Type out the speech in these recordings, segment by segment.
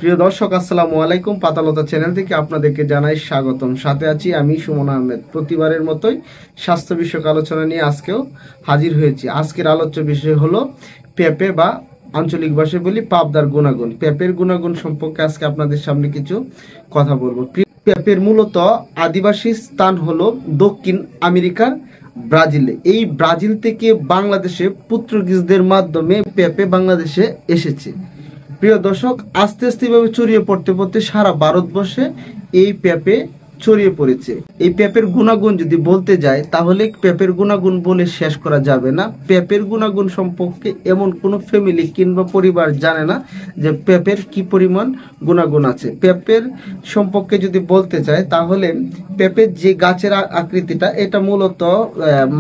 প্রিয় দর্শক, আসসালামু আলাইকুম। পাতালতা চ্যানেল থেকে আপনাদেরকে জানাই স্বাগতম। সাথে আছি আমি সুমন আহমেদ। প্রতিবারের মতোই স্বাস্থ্য বিষয়ক আলোচনা নিয়ে আজকেও হাজির হয়েছি। আজকের আলোচ্য বিষয় হলো পেঁপে বা আঞ্চলিক ভাষায় বলি পাবদার গুণাগুণ। পেঁপের গুণাগুণ সম্পর্কে আজকে আপনাদের সামনে কিছু কথা বলবো। পেঁপের মূলত আদিবাসী স্থান হলো দক্ষিণ আমেরিকার ব্রাজিলে। এই ব্রাজিল থেকে বাংলাদেশে পর্তুগিজদের মাধ্যমে পেঁপে বাংলাদেশে এসেছে। প্রিয় দর্শক, আস্তে আস্তে এভাবে ছড়িয়ে পড়তে পড়তে সারা ভারতবর্ষে এই পেঁপে ছড়িয়ে পড়েছে। এই পেঁপের গুণাগুণ যদি বলতে যায় তাহলে পেঁপের গুণাগুণ বলে শেষ করা যাবে না। পেঁপের গুণাগুণ সম্পর্কে এমন কোনো ফ্যামিলি কিংবা পরিবার জানে না যে পেঁপের কি পরিমাণ গুণাগুণ আছে। পেঁপের সম্পর্কে যদি বলতে চায় তাহলে পেঁপের যে গাছের আকৃতিটা, এটা মূলত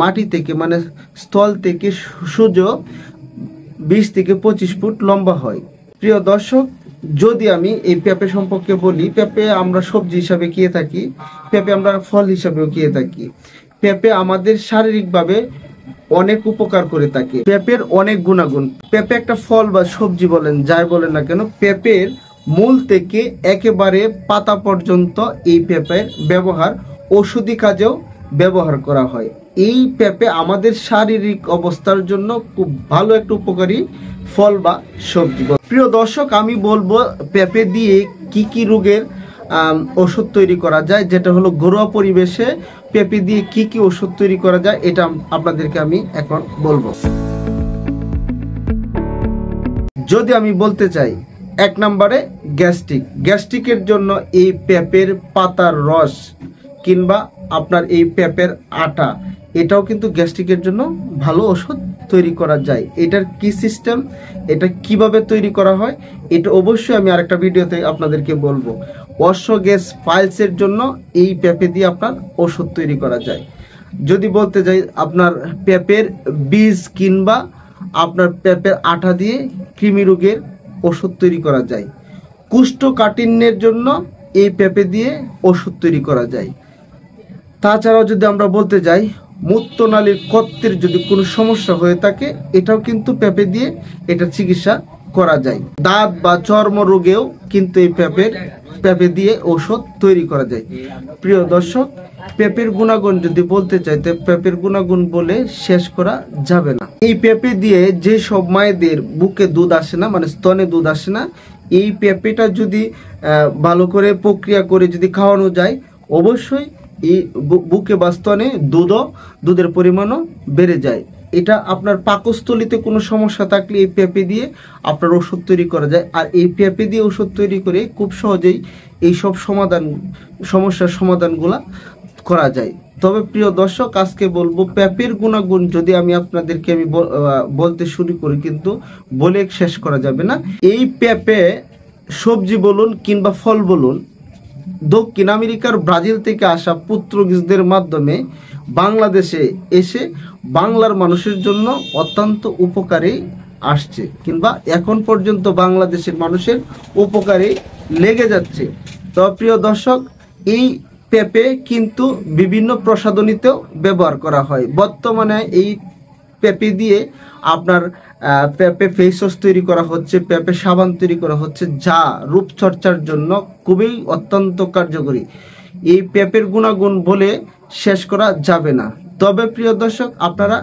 মাটি থেকে মানে স্থল থেকে সোজা 20 থেকে 25 ফুট লম্বা হয়। প্রিয় দর্শক, যদি আমি এই পেঁপে সম্পর্কে বলি, পেঁপে আমরা সবজি হিসাবে খেয়ে থাকি, পেঁপে আমরা ফল হিসাবেও খেয়ে থাকি। পেঁপে আমাদের শারীরিকভাবে অনেক উপকার করে থাকে। পেঁপের অনেক গুণাগুণ। পেঁপে একটা ফল বা সবজি বলেন, যাই বলেন না কেন, পেঁপের মূল থেকে একেবারে পাতা পর্যন্ত এই পেঁপের ব্যবহার ঔষধি কাজেও ব্যবহার করা হয়। এই পেঁপে আমাদের শারীরিক অবস্থার জন্য খুব ভালো একটা উপকারী ফল বা সবজি। প্রিয় দর্শক, আমি বলবো পেঁপে দিয়ে কি কি রোগের ওষুধ তৈরি করা যায়, যেটা হলো ঘরোয়া পরিবেশে পেঁপে দিয়ে কি কি ওষুধ তৈরি করা যায়, এটা আপনাদেরকে আমি এখন বলবো। যদি আমি বলতে চাই, 1 নম্বরে গ্যাস্ট্রিকের জন্য এই পেঁপের পাতার রস কিংবা আপনার এই পেঁপের আটা, এটাও কিন্তু গ্যাস্ট্রিকের জন্য ভালো ওষুধ তৈরি করা যায়। এটার কি সিস্টেম, এটা কিভাবে তৈরি করা হয়, এটা অবশ্যই আমি আরেকটা ভিডিওতে আপনাদেরকে বলবো। অশ্বগ্যাস পাইলসের জন্য এই পেঁপে দিয়ে আপনার ওষুধ তৈরি করা যায়। যদি বলতে যাই, আপনার পেঁপের বীজ কিংবা আপনার পেঁপের আটা দিয়ে কৃমি রোগের ওষুধ তৈরি করা যায়। কুষ্ঠকাঠিন্যের জন্য এই পেঁপে দিয়ে ওষুধ তৈরি করা যায়। তাছাড়াও যদি আমরা বলতে যাই, মূত্রনালীর কর্তের যদি কোনো সমস্যা হয়ে থাকে, এটাও কিন্তু পেঁপে দিয়ে এটা চিকিৎসা করা যায়। দাঁত বা চর্ম রোগেও কিন্তু এই পেঁপে দিয়ে ঔষধ তৈরি করা যায়। প্রিয় দর্শক, পেঁপের গুণাগুণ যদি বলতে চাই তো পেঁপের গুণাগুণ বলে শেষ করা যাবে না। এই পেঁপে দিয়ে যে সব মায়েদের বুকে দুধ আসে না, মানে স্তনে দুধ আসে না, এই পেঁপেটা যদি ভালো করে প্রক্রিয়া করে যদি খাওয়ানো যায়, অবশ্যই এই বুকে বা স্তনে দুধের পরিমাণও বেড়ে যায়। এটা আপনার পাকস্থলিতে কোনো সমস্যা থাকলে এই পেঁপে দিয়ে আপনার ওষুধ তৈরি করা যায়। আর এই পেঁপে দিয়ে ওষুধ তৈরি করে খুব সহজেই এই সব সমস্যার সমাধানগুলা করা যায়। তবে প্রিয় দর্শক, আজকে বলবো পেঁপের গুণাগুণ যদি আমি আপনাদেরকে বলতে শুরু করি, কিন্তু বলে শেষ করা যাবে না। এই পেঁপে সবজি বলুন কিংবা ফল বলুন, দক্ষিণ আমেরিকার ব্রাজিল থেকে আসা পর্তুগিজদের মাধ্যমে বাংলাদেশে এসে বাংলার মানুষের জন্য অত্যন্ত উপকারে আসছে, কিংবা এখন পর্যন্ত বাংলাদেশের মানুষের উপকারে লেগে যাচ্ছে। তো প্রিয় দর্শক, এই পেঁপে কিন্তু বিভিন্ন প্রসাধনীতেও ব্যবহার করা হয়। বর্তমানে এই পেঁপে দিয়ে আপনার পেঁপে ফেস ওয়াশ তৈরি করা হচ্ছে, পেঁপে সাবান তৈরি করা হচ্ছে, যা রূপচর্চার জন্য খুবই অত্যন্ত কার্যকরী। এই পেঁপের গুণাগুণ বলে শেষ করা যাবে না। তবে প্রিয় দর্শক, আপনারা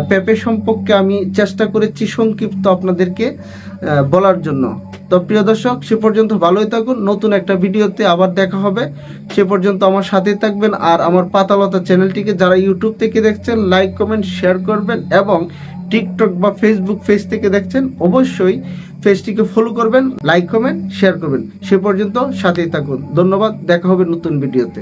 পেঁপে সম্পর্কে আমি চেষ্টা করেছি সংক্ষিপ্ত আপনাদেরকে বলার জন্য। তো প্রিয় দর্শক, সে পর্যন্ত ভালোই থাকুন। নতুন একটা ভিডিওতে আবার দেখা হবে। সে পর্যন্ত আমার সাথে থাকবেন। আর আমার পাতালতা চ্যানেলটিকে যারা ইউটিউব থেকে দেখছেন, লাইক কমেন্ট শেয়ার করবেন, এবং টিকটক বা ফেসবুক পেজ থেকে দেখছেন, অবশ্যই পেজটিকে ফলো করবেন, লাইক কমেন্ট শেয়ার করবেন। সে পর্যন্ত সাথেই থাকুন। ধন্যবাদ। দেখা হবে নতুন ভিডিওতে।